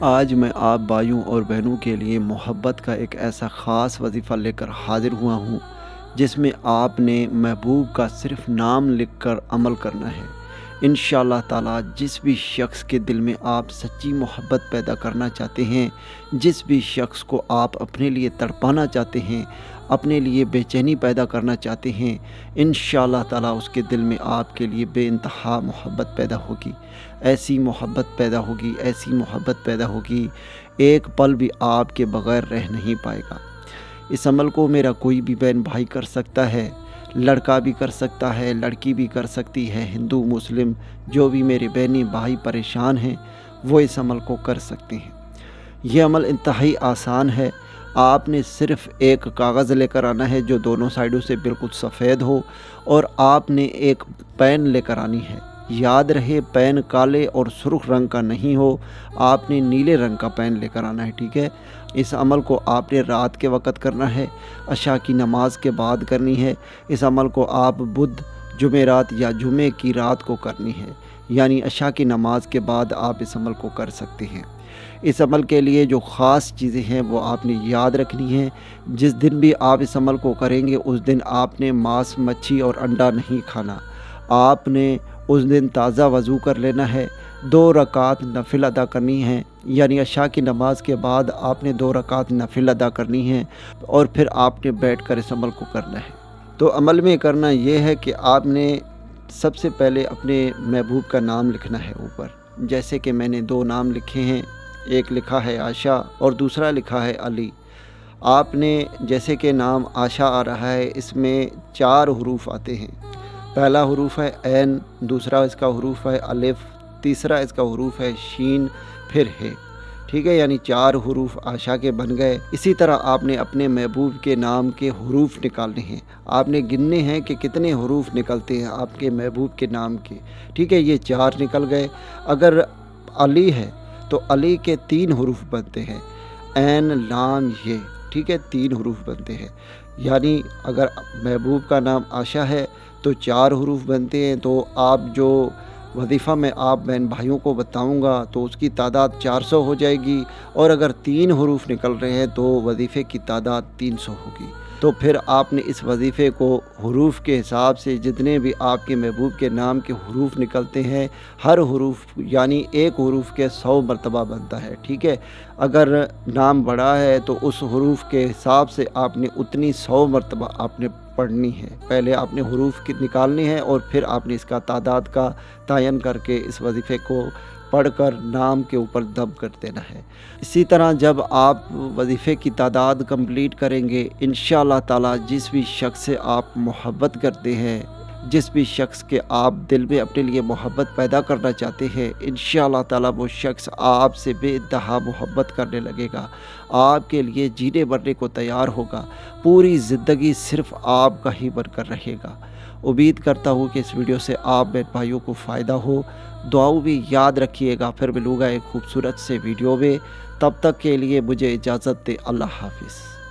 آج میں آپ بھائیوں اور بہنوں کے لیے محبت کا ایک ایسا خاص وظیفہ لے کر حاضر ہوا ہوں جس میں آپ نے محبوب کا صرف نام لکھ کر عمل کرنا ہے۔ انشاءاللہ تعالی جس بھی شخص کے دل میں آپ سچی محبت پیدا کرنا چاہتے ہیں، جس بھی شخص کو آپ اپنے لیے تڑپانا چاہتے ہیں، اپنے لیے بے چینی پیدا کرنا چاہتے ہیں، انشاءاللہ تعالی اس کے دل میں آپ کے لیے بے انتہا محبت پیدا ہوگی۔ ایسی محبت پیدا ہوگی، ایسی محبت پیدا ہوگی، ایک پل بھی آپ کے بغیر رہ نہیں پائے گا۔ اس عمل کو میرا کوئی بھی بہن بھائی کر سکتا ہے، لڑکا بھی کر سکتا ہے، لڑکی بھی کر سکتی ہے، ہندو مسلم جو بھی میرے بہنیں بھائی پریشان ہیں وہ اس عمل کو کر سکتے ہیں۔ یہ عمل انتہائی آسان ہے۔ آپ نے صرف ایک کاغذ لے کر آنا ہے جو دونوں سائڈوں سے بالکل سفید ہو، اور آپ نے ایک پین لے کر آنی ہے۔ یاد رہے پین کالے اور سرخ رنگ کا نہیں ہو، آپ نے نیلے رنگ کا پین لے کر آنا ہے، ٹھیک ہے۔ اس عمل کو آپ نے رات کے وقت کرنا ہے، عشاء کی نماز کے بعد کرنی ہے۔ اس عمل کو آپ بدھ، جمعرات یا جمعے کی رات کو کرنی ہے، یعنی عشاء کی نماز کے بعد آپ اس عمل کو کر سکتے ہیں۔ اس عمل کے لیے جو خاص چیزیں ہیں وہ آپ نے یاد رکھنی ہیں۔ جس دن بھی آپ اس عمل کو کریں گے اس دن آپ نے ماس، مچھی اور انڈا نہیں کھانا۔ آپ نے اس دن تازہ وضو کر لینا ہے، 2 رکعت نفل ادا کرنی ہیں، یعنی عشاء کی نماز کے بعد آپ نے 2 رکعت نفل ادا کرنی ہیں، اور پھر آپ نے بیٹھ کر اس عمل کو کرنا ہے۔ تو عمل میں کرنا یہ ہے کہ آپ نے سب سے پہلے اپنے محبوب کا نام لکھنا ہے اوپر، جیسے کہ میں نے 2 نام لکھے ہیں، ایک لکھا ہے عائشہ اور دوسرا لکھا ہے علی۔ آپ نے جیسے کہ نام عائشہ آ رہا ہے، اس میں 4 حروف آتے ہیں۔ پہلا حروف ہے عین، دوسرا اس کا حروف ہے الف، تیسرا اس کا حروف ہے شین، پھر ہے، ٹھیک ہے، یعنی 4 حروف عائشہ کے بن گئے۔ اسی طرح آپ نے اپنے محبوب کے نام کے حروف نکالنے ہیں۔ آپ نے گننے ہیں کہ کتنے حروف نکلتے ہیں آپ کے محبوب کے نام کے، ٹھیک ہے، یہ 4 نکل گئے۔ اگر علی ہے تو علی کے 3 حروف بنتے ہیں، عین، لام، یہ، ٹھیک ہے، 3 حروف بنتے ہیں۔ یعنی اگر محبوب کا نام عائشہ ہے تو 4 حروف بنتے ہیں۔ تو آپ جو وظیفہ میں آپ بہن بھائیوں کو بتاؤں گا تو اس کی تعداد 400 ہو جائے گی، اور اگر 3 حروف نکل رہے ہیں تو وظیفے کی تعداد 300 ہوگی۔ تو پھر آپ نے اس وظیفے کو حروف کے حساب سے جتنے بھی آپ کے محبوب کے نام کے حروف نکلتے ہیں، ہر حروف یعنی ایک حروف کے 100 مرتبہ بنتا ہے، ٹھیک ہے۔ اگر نام بڑا ہے تو اس حروف کے حساب سے آپ نے اتنی 100 مرتبہ آپ نے پڑھنی ہے۔ پہلے آپ نے حروف کی نکالنی ہے اور پھر آپ نے اس کا تعداد کا تعین کر کے اس وظیفے کو پڑھ کر نام کے اوپر دم کر دینا ہے۔ اسی طرح جب آپ وظیفے کی تعداد کمپلیٹ کریں گے، انشاءاللہ تعالی جس بھی شخص سے آپ محبت کرتے ہیں، جس بھی شخص کے آپ دل میں اپنے لیے محبت پیدا کرنا چاہتے ہیں، انشاءاللہ تعالی وہ شخص آپ سے بے انتہا محبت کرنے لگے گا، آپ کے لیے جینے مرنے کو تیار ہوگا، پوری زندگی صرف آپ کا ہی بن کر رہے گا۔ امید کرتا ہوں کہ اس ویڈیو سے آپ میرے بھائیوں کو فائدہ ہو۔ دعاؤں بھی یاد رکھیے گا، پھر ملوں گا ایک خوبصورت سے ویڈیو میں۔ تب تک کے لیے مجھے اجازت دے، اللہ حافظ۔